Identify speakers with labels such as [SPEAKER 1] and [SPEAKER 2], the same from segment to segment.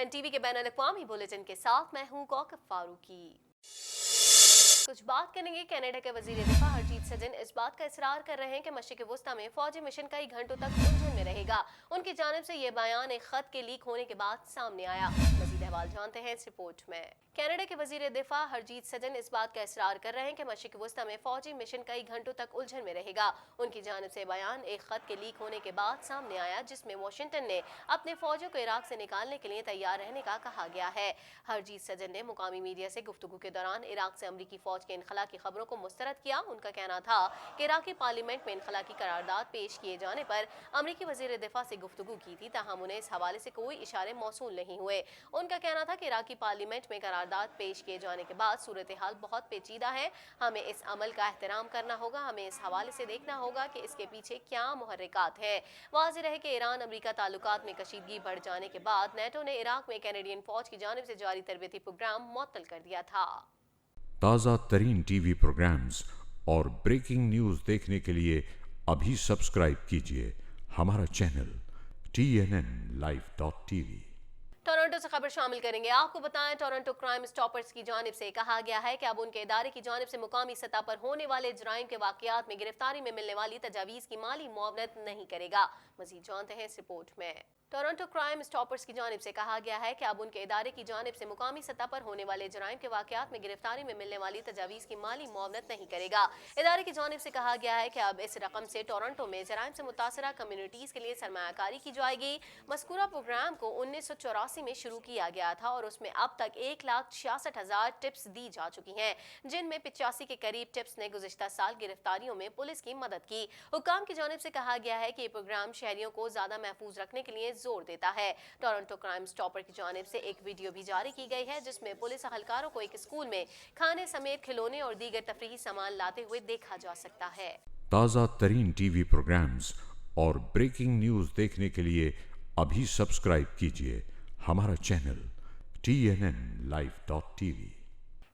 [SPEAKER 1] CNN TV के बैनुल-अक़वामी bulletin के साथ मैं हूँ कौकब फारूकी। कुछ बात करेंगे। कनाडा के वजीर दिफा हरजीत सजन इस बात का इसरार कर रहे हैं कि मशरिक़ वुस्ता में फौजी मिशन कई घंटों तक उलझन में रहेगा। उनकी जानिब से ये बयान एक खत के लीक होने के बाद सामने आया। मज़ीद अहवाल जानते हैं इस रिपोर्ट में। कनाडा के वजीर दिफा हरजीत सजन इस बात का इसरार कर रहे हैं कि मशरिक़ वुस्ता में फौजी मिशन कई घंटों तक उलझन में रहेगा। उनकी जानिब से बयान एक खत के लीक होने के बाद सामने आया, जिसमें वाशिंगटन ने अपने फौजों को इराक से निकालने के लिए तैयार रहने का कहा गया है। हरजीत सजन ने मुकामी मीडिया से गुफ्तगू के दौरान इराक से अमरीकी फौज के इनखला की खबरों को मुस्तरद किया। उनका कहना था कि इराकी पार्लियामेंट में इनखला की करारदाद पेश किए जाने पर अमरीकी वजीर दिफा से गुफ्तगू की थी, ताहम उन्हें इस हवाले से कोई इशारे मौसूल नहीं हुए। उनका कहना था कि इराकी पार्लियामेंट में करारदाद पेश किए जाने के बाद सूरत हाल बहुत पेचीदा है। हमें इस अमल का एहतराम करना होगा। हमें इस हवाले से देखना होगा कि इसके पीछे क्या मुहर्रिकात हैं। वाज़ेह है कि ईरान अमरीका ताल्लुकात में कशीदगी बढ़ जाने के बाद नेटो ने इराक में कैनेडियन फौज की जानिब से जारी तरबियती प्रोग्राम मुअत्तल कर दिया था।
[SPEAKER 2] ताज़ा तरीन टीवी प्रोग्राम्स और ब्रेकिंग न्यूज़ देखने के लिए अभी सब्सक्राइब कीजिए हमारा चैनल TNNlive.tv।
[SPEAKER 1] टोरंटो से खबर शामिल करेंगे। आपको बताएं, टोरंटो क्राइम स्टॉपर्स की जानिब से कहा गया है कि अब उनके इदारे की जानिब से मुकामी सतह पर होने वाले जराइम के वाकयात में गिरफ्तारी में मिलने वाली तजावीज़ की माली मुआवनत नहीं करेगा। मज़ीद जानते हैं इस रिपोर्ट में। टोरंटो क्राइम स्टॉपर्स की जानिब से कहा गया है कि अब उनके इदारे की जानिब से मुकामी सतह पर होने वाले जराइम के वाकयात में गिरफ्तारी में मिलने वाली तजावीज़ की माली मुआवनत नहीं करेगा। इदारे की जानिब से कहा गया है कि अब इस रकम से टोरंटो में जराइम से मुतासरा कम्युनिटीज़ के लिए सरमायाकारी की जाएगी। मज़कूरा प्रोग्राम को 1984 में शुरू किया गया था और उसमें अब तक 1,66,000 टिप्स दी जा चुकी हैं, जिनमें 85 के करीब टिप्स ने गुज़िश्ता साल गिरफ्तारियों में पुलिस की मदद की। हुक्काम की जानिब से कहा गया है कि ये प्रोग्राम शहरियों को ज़्यादा महफूज रखने के लिए जोर देता है। टोरंटो क्राइम स्टॉपर की जानिब से एक वीडियो भी जारी की गई है, जिसमें पुलिस अहलकारों को एक स्कूल में खाने समेत खिलौने और दीगर तफरीही सामान लाते हुए देखा जा सकता है।
[SPEAKER 2] ताज़ा तरीन टीवी प्रोग्राम्स और ब्रेकिंग न्यूज़ देखने के लिए अभी सब्सक्राइब कीजिए हमारा चैनल TNNlive.tv।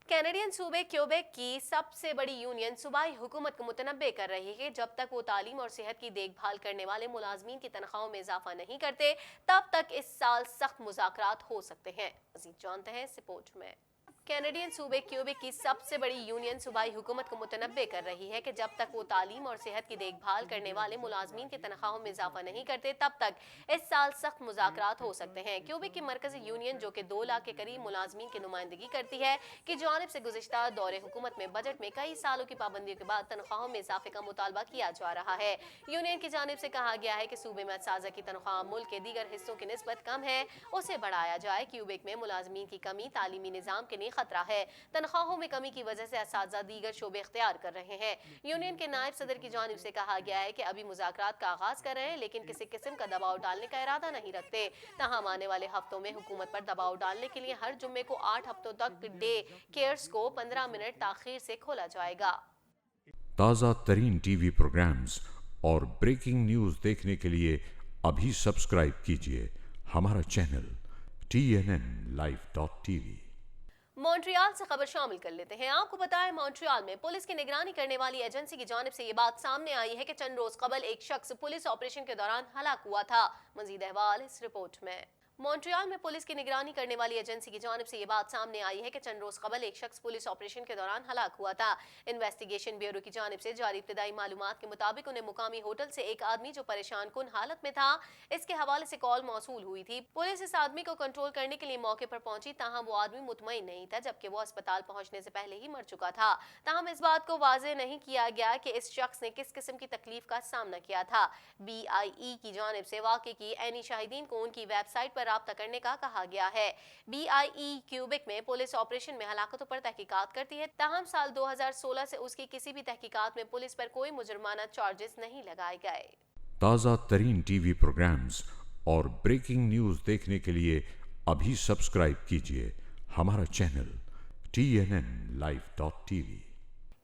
[SPEAKER 1] कैनेडियन सूबे क्यूबेक की सबसे बड़ी यूनियन सूबाई हुकूमत को मुतनब्बे कर रही है जब तक वो तालीम और सेहत की देखभाल करने वाले मुलाजमीन की तनख्वाहों में इजाफा नहीं करते, तब तक इस साल सख्त मुज़ाकरात हो सकते हैं। मज़ीद जानते हैं इस रिपोर्ट में। कैनेडियन सूबे क्यूबेक की सबसे बड़ी यूनियन सूबाई हुकूमत को मुतनब्बे कर रही है कि जब तक वो तालीम और सेहत की देखभाल करने वाले मुलाजमीन की तनख्वाहों में इजाफा नहीं करते, तब तक इस साल सख्त मुज़ाकरात हो सकते हैं। क्यूबेक की मरकजी यूनियन, जो कि 2 लाख के करीब मुलाजमीन की नुमाइंदगी करती है, की जानिब से गुज़िश्ता दौरे हुकूमत में बजट में कई सालों की पाबंदियों के बाद तनख्वाहों में इजाफे का मुतालबा किया जा रहा है। यूनियन की जानिब से कहा गया है कि सूबे में साजा की तनख्वाह मुल्क के दीगर हिस्सों की निस्बत कम है, उसे बढ़ाया जाए। क्यूबेक में मुलाजमीन की कमी तालीमी निज़ाम के लिए खतरा है। तनख्वाहों में कमी की वजह से असातिज़ा दीगर शोबे इख्तियार कर रहे हैं। यूनियन के नायब सदर की जानिब से कहा गया है कि अभी मुज़ाकरात का आगाज कर रहे हैं, लेकिन किसी किस्म का दबाव डालने का इरादा नहीं रखते। ताहम आने वाले हफ्तों में हुकूमत पर दबाव डालने के लिए हर जुम्मे को 8 हफ्तों तक डे केयर्स को 15 मिनट ताखीर से खोला जाएगा।
[SPEAKER 2] ताज़ा तरीन टीवी प्रोग्राम्स और ब्रेकिंग न्यूज़ देखने के लिए अभी सब्सक्राइब कीजिए हमारा चैनल TNNlive.tv।
[SPEAKER 1] मॉन्ट्रियल से खबर शामिल कर लेते हैं। आपको बताएं, मॉन्ट्रियल में पुलिस की निगरानी करने वाली एजेंसी की जानिब से ये बात सामने आई है कि चंद रोज कबल एक शख्स पुलिस ऑपरेशन के दौरान हलाक हुआ था। मजीद अहवाल इस रिपोर्ट में। मॉन्ट्रियल में पुलिस की निगरानी करने वाली एजेंसी की जानिब से ये बात सामने आई है कि चंद रोज कबल एक शख्स पुलिस ऑपरेशन के दौरान हलाक हुआ था। इन्वेस्टिगेशन ब्यूरो की जानिब से जारी इब्तिदाई मालूमात के मुताबिक उन्हें मुकामी होटल से एक आदमी जो परेशान कुन हालत में था, इसके हवाले से कॉल मौसूल हुई थी। पुलिस इस आदमी को कंट्रोल करने के लिए मौके पर पहुंची, ताहम वो आदमी मुतमईन नहीं था, जबकि वो अस्पताल पहुंचने से पहले ही मर चुका था। ताहम इस बात को वाज़ेह नहीं किया गया कि इस शख्स ने किस किस्म की तकलीफ का सामना किया था। BIE की जानिब से वाक़े की ऐनी शाहिदीन को उनकी वेबसाइट पर राब्ता करने का कहा गया है। BIE क्यूबेक में पुलिस ऑपरेशन में हलाकतों पर तहकीकात करती है, ताहम साल 2016 से उसकी किसी भी तहकीकात में पुलिस पर कोई मुजरमाना चार्जेस नहीं लगाए गए।
[SPEAKER 2] ताज़ा तरीन टीवी प्रोग्राम्स और ब्रेकिंग न्यूज़ देखने के लिए अभी सब्सक्राइब कीजिए हमारा channel TNNlive.tv।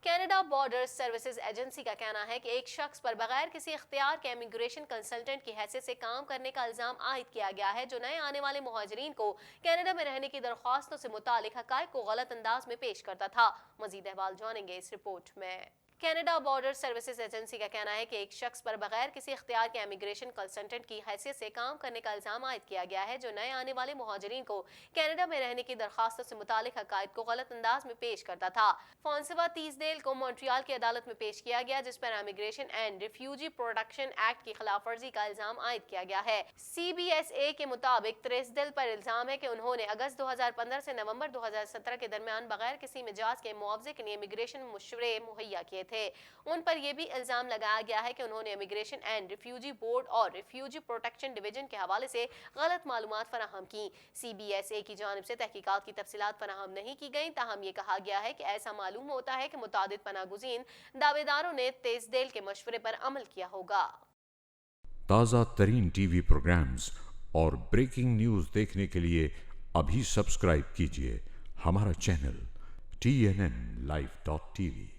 [SPEAKER 1] Canada border services agency का कहना है कि एक शख्स पर बगैर किसी इख्तियार के इमिग्रेशन कंसल्टेंट की हैसियत से काम करने का इल्जाम आयद किया गया है, जो नए आने वाले मुहाजिरीन को कनाडा में रहने की दरख्वास्तों से मुतालिक हकायक को गलत अंदाज में पेश करता था। मजीद अहवाल जानेंगे इस रिपोर्ट में। کینیڈا بارڈر سروسز ایجنسی کا کہنا ہے کہ ایک شخص پر بغیر کسی اختیار کے امیگریشن کنسلٹنٹ کی حیثیت سے کام کرنے کا الزام عائد کیا گیا ہے، جو نئے آنے والے مہاجرین کو کینیڈا میں رہنے کی درخواستوں سے متعلق حقائق کو غلط انداز میں پیش کرتا تھا۔ فونسوا تیسدیل کو مونٹریال کی عدالت میں پیش کیا گیا، جس پر immigration and refugee protection act کی خلاف ورزی کا الزام عائد کیا گیا ہے۔ CBSA کے مطابق تیسدیل پر الزام ہے کہ انہوں نے اگست 2015 سے نومبر 2017 کے درمیان بغیر کسی مجاز کے معاوضے کے لیے امیگریشن مشورے مہیا کیے تھے۔ ان پر یہ بھی الزام لگایا گیا ہے کہ انہوں نے امیگریشن اینڈ ریفیوجی بورڈ اور ریفیوجی پروٹیکشن ڈویژن کے حوالے سے غلط معلومات فراہم کی۔ CBSA کی جانب سے تحقیقات کی تفصیلات فراہم نہیں کی گئیں، تاہم یہ کہا گیا ہے کہ ایسا معلوم ہوتا ہے کہ متعدد پناہ گزین دعوے داروں نے تیسدیل کے مشورے پر عمل کیا ہوگا۔
[SPEAKER 2] تازہ ترین ٹی وی پروگرامز اور بریکنگ نیوز دیکھنے کے لیے ابھی سبسکرائب کیجیے ہمارا چینل TNNLive.tv۔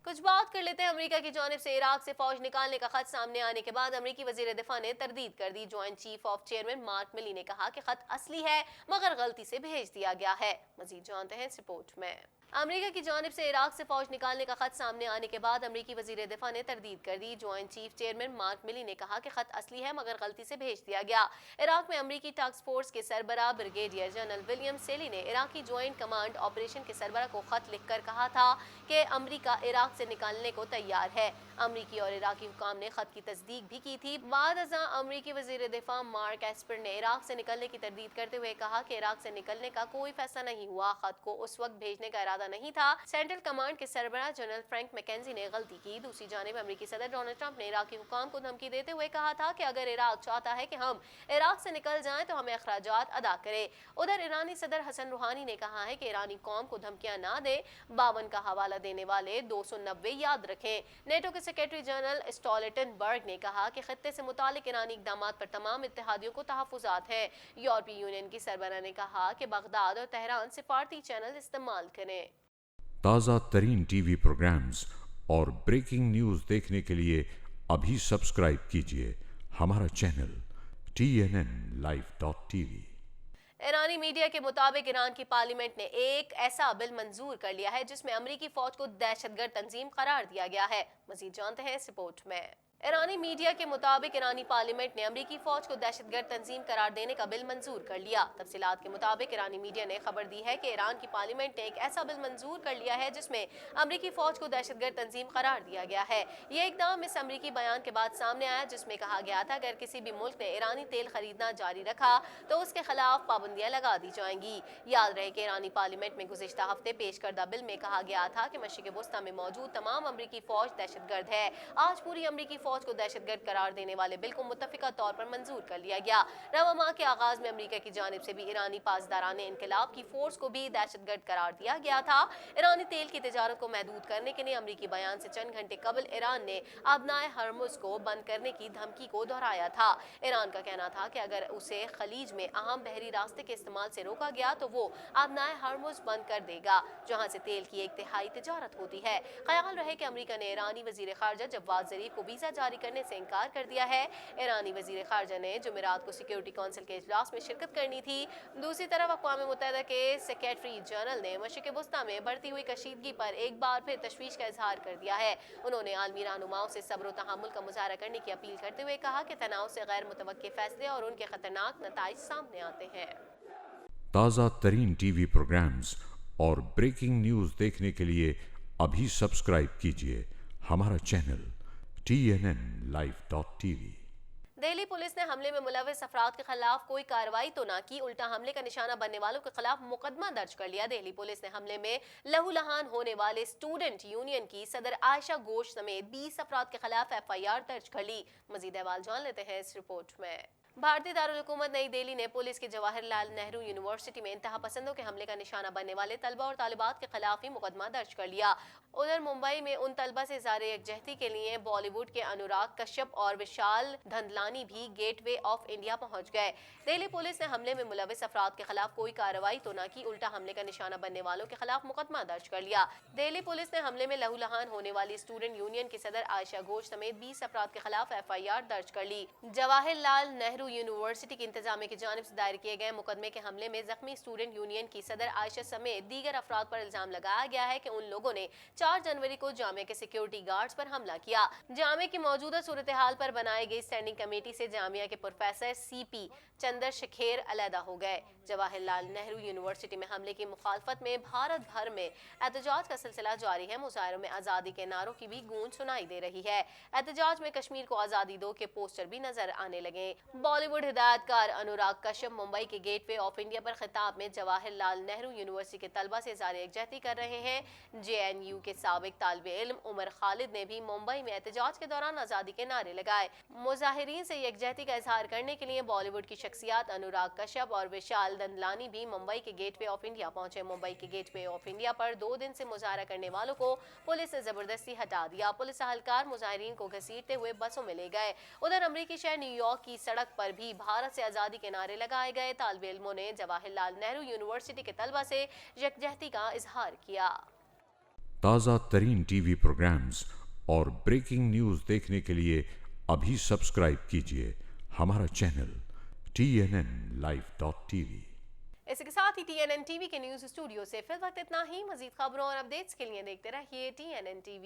[SPEAKER 1] کچھ بات کر لیتے ہیں امریکہ کی جانب سے عراق سے فوج نکالنے کا خط سامنے آنے کے بعد امریکی وزیر دفاع نے تردید کر دی۔ Joint chief of chairman Mark Milley نے کہا کہ خط اصلی ہے مگر غلطی سے بھیج دیا گیا ہے۔ مزید جانتے ہیں اس رپورٹ میں۔ امریکہ کی جانب سے عراق سے فوج نکالنے کا خط سامنے آنے کے بعد امریکی وزیر دفاع نے تردید کر دی۔ Joint chief chairman Mark Milley نے کہا کہ خط اصلی ہے مگر غلطی سے بھیج دیا گیا۔ عراق میں امریکی ٹاسک فورس کے سربراہ بریگیڈیئر جنرل ولیم سیلی نے عراقی جوائنٹ کمانڈ آپریشن کے سربراہ کو خط لکھ کر کہا تھا کہ امریکہ عراق سے نکالنے کو تیار ہے۔ امریکی اور عراقی حکام نے خط کی تصدیق بھی کی تھی۔ بعد ازاں امریکی وزیر دفاع مارک ایسپر نے عراق سے نکلنے کی تردید کرتے ہوئے کہا کہ عراق سے نکلنے کا کوئی فیصلہ نہیں ہوا، خط کو اس وقت بھیجنے کا ارادہ نہیں تھا۔ سینٹرل کمانڈ کے سربراہ جنرل فرینک میکنزی نے غلطی کی۔ دوسری جانب امریکی صدر ڈونلڈ ٹرمپ نے عراقی حکام کو دھمکی دیتے ہوئے کہا تھا کہ اگر عراق چاہتا ہے کہ ہم عراق سے نکل جائیں تو ہمیں اخراجات ادا کرے۔ ادھر ایرانی صدر حسن روحانی نے کہا ہے کہ ایرانی قوم کو دھمکیاں نہ دے۔ 52 کا حوالہ دینے والے 290 یاد رکھیں۔ نیٹو کے سیکریٹری جنرل اسٹولٹن برگ نے کہا کہ خطے سے متعلق ایرانی اقدامات پر تمام اتحادیوں کو تحفظات ہیں۔ یورپی یونین کی سربراہ نے کہا کہ بغداد اور تہران سفارتی چینل استعمال کریں۔
[SPEAKER 2] تازہ ترین ٹی وی پروگرامز اور بریکنگ نیوز دیکھنے کے لیے ابھی سبسکرائب کیجیے ہمارا چینل TNNLive.tv۔
[SPEAKER 1] ایرانی میڈیا کے مطابق ایران کی پارلیمنٹ نے ایک ایسا بل منظور کر لیا ہے جس میں امریکی فوج کو دہشت گرد تنظیم قرار دیا گیا ہے۔ مزید جانتے ہیں اس رپورٹ میں۔ ایرانی میڈیا کے مطابق ایرانی پارلیمنٹ نے امریکی فوج کو دہشت گرد تنظیم قرار دینے کا بل منظور کر لیا۔ تفصیلات کے مطابق ایرانی میڈیا نے خبر دی ہے کہ ایران کی پارلیمنٹ نے ایک ایسا بل منظور کر لیا ہے جس میں امریکی فوج کو دہشت گرد تنظیم قرار دیا گیا ہے۔ یہ اقدام اس امریکی بیان کے بعد سامنے آیا جس میں کہا گیا تھا اگر کسی بھی ملک نے ایرانی تیل خریدنا جاری رکھا تو اس کے خلاف پابندیاں لگا دی جائیں گی۔ یاد رہے کہ ایرانی پارلیمنٹ میں گزشتہ ہفتے پیش کردہ بل میں کہا گیا تھا کہ مشرق وسطی میں موجود تمام امریکی فوج دہشت گرد ہے۔ آج پوری امریکی فوج کو دہشت گرد قرار دینے والے بل کو متفقہ طور پر منظور کر لیا گیا۔ رواں ماہ کے آغاز میں امریکہ کی جانب سے بھی ایرانی پاسداران انقلاب کی فورس کو بھی دہشت گرد قرار دیا گیا تھا۔ ایرانی تیل کی تجارت کو محدود کرنے کے لیے امریکی بیان سے چند گھنٹے قبل ایران نے ابنائے ہرمز کو بند کرنے کی دھمکی کو دہرایا تھا۔ ایران کا کہنا تھا کہ اگر اسے خلیج میں اہم بحری راستے کے استعمال سے روکا گیا تو وہ ابنائے ہرمز بند کر دے گا، جہاں سے تیل کی 1/3 تجارت ہوتی ہے۔ خیال رہے کہ امریکہ نے ایرانی وزیر خارجہ جواد ظریف کو ویزا جاری کرنے سے انکار کر دیا ہے۔ ایرانی وزیر خارجہ نے جمعرات کو سیکیورٹی کونسل کے اجلاس میں شرکت کرنی تھی۔ دوسری طرف اقوام متحدہ کے سیکریٹری جنرل نے مشرق وسطی میں بڑھتی ہوئی کشیدگی پر ایک بار پھر تشویش کا اظہار کر دیا ہے۔ انہوں نے عالمی رہنماؤں سے صبر و تحمل کا مظاہرہ کرنے کی اپیل کرتے ہوئے کہا کہ تناؤ سے غیر متوقع فیصلے اور ان کے خطرناک نتائج سامنے آتے ہیں۔
[SPEAKER 2] تازہ ترین ٹی وی پروگرامز اور بریکنگ نیوز دیکھنے کے لیے ابھی سبسکرائب کیجیے ہمارا چینل TNNLive.tv۔
[SPEAKER 1] دہلی پولیس نے حملے میں ملوث افراد کے خلاف کوئی کارروائی تو نہ کی، الٹا حملے کا نشانہ بننے والوں کے خلاف مقدمہ درج کر لیا۔ دہلی پولیس نے حملے میں لہو لہان ہونے والے اسٹوڈنٹ یونین کی صدر عائشہ گھوش سمیت 20 افراد کے خلاف FIR درج کر لی۔ مزید احوال جان لیتے ہیں اس رپورٹ میں۔ بھارتی دارالحکومت نئی دہلی نے پولیس کے جواہر لال نہرو یونیورسٹی میں انتہا پسندوں کے حملے کا نشانہ بننے والے طلبہ اور طالبات کے خلاف ہی مقدمہ درج کر لیا۔ ادھر ممبئی میں ان طلبہ سے اظہار یکجہتی کے لیے بالی ووڈ کے انوراگ کشیپ اور وشال دھندلانی بھی گیٹ وے آف انڈیا پہنچ گئے۔ دہلی پولیس نے حملے میں ملوث افراد کے خلاف کوئی کارروائی تو نہ کی، الٹا حملے کا نشانہ بننے والوں کے خلاف مقدمہ درج کر لیا۔ دہلی پولیس نے حملے میں لہو لہان ہونے والی اسٹوڈنٹ یونین کی صدر عائشہ گھوش سمیت 20 افراد کے خلاف FIR درج کر لی۔ جواہر لال نہرو नेहरू यूनिवर्सिटी की इंतजामिया की जानिब से दायर किए गए मुकदमे के हमले में जख्मी स्टूडेंट यूनियन की सदर आयशा समेत दीगर अफराद पर इल्जाम लगाया गया है कि उन लोगों ने 4 जनवरी को जामिया के सिक्योरिटी गार्ड्स पर हमला किया। जामिया की मौजूदा सूरत हाल पर बनाई गई स्टैंडिंग कमेटी से जामिया के प्रोफेसर CP चंद्रशेखर अलहदा हो गए। जवाहरलाल नेहरू यूनिवर्सिटी में हमले की मुखालफत में भारत भर में एहतजाज का सिलसिला जारी है। मुजाहिरों में आज़ादी के नारों की भी गूंज सुनाई दे रही है। एहतजाज में कश्मीर को आज़ादी दो के पोस्टर भी नजर आने लगे। बॉलीवुड हिदायतकार अनुराग कश्यप मुंबई के गेटवे ऑफ इंडिया पर खिताब में जवाहरलाल नेहरू यूनिवर्सिटी के तलबा से इज़हार यकजहती कर रहे हैं। JNU के साबिक तालिबे इल्म उमर खालिद ने भी मुंबई में एहतजाज के दौरान आज़ादी के नारे लगाए। मुजाहिरीन से यकजहती का इजहार करने के लिए बॉलीवुड की शख्सियात अनुराग कश्यप और विशाल दंदलानी भी मुंबई के गेटवे ऑफ इंडिया पहुंचे। मुंबई के गेटवे ऑफ इंडिया पर 2 दिन से मुजाहरा करने वालों को पुलिस ने जबरदस्ती हटा दिया। पुलिस एहलकार मुजाहिरीन को घसीटते हुए बसों में ले गए। उधर अमरीकी शहर न्यूयॉर्क की सड़क पर भी भारत से आज़ादी के नारे लगाए गए। तालिबे इल्मों ने जवाहरलाल नेहरू यूनिवर्सिटी के तलबा से यकजहती का इजहार किया।
[SPEAKER 2] ताज़ा तरीन टीवी प्रोग्राम्स और ब्रेकिंग न्यूज़ देखने के लिए अभी सब्सक्राइब कीजिए हमारा चैनल TNNlive.tv।
[SPEAKER 1] इसी के साथ ही TNN TV के न्यूज़ स्टूडियो से फिर वक्त इतना ही। मजीद खबरों और अपडेट्स के लिए देखते रहिए TNN TV।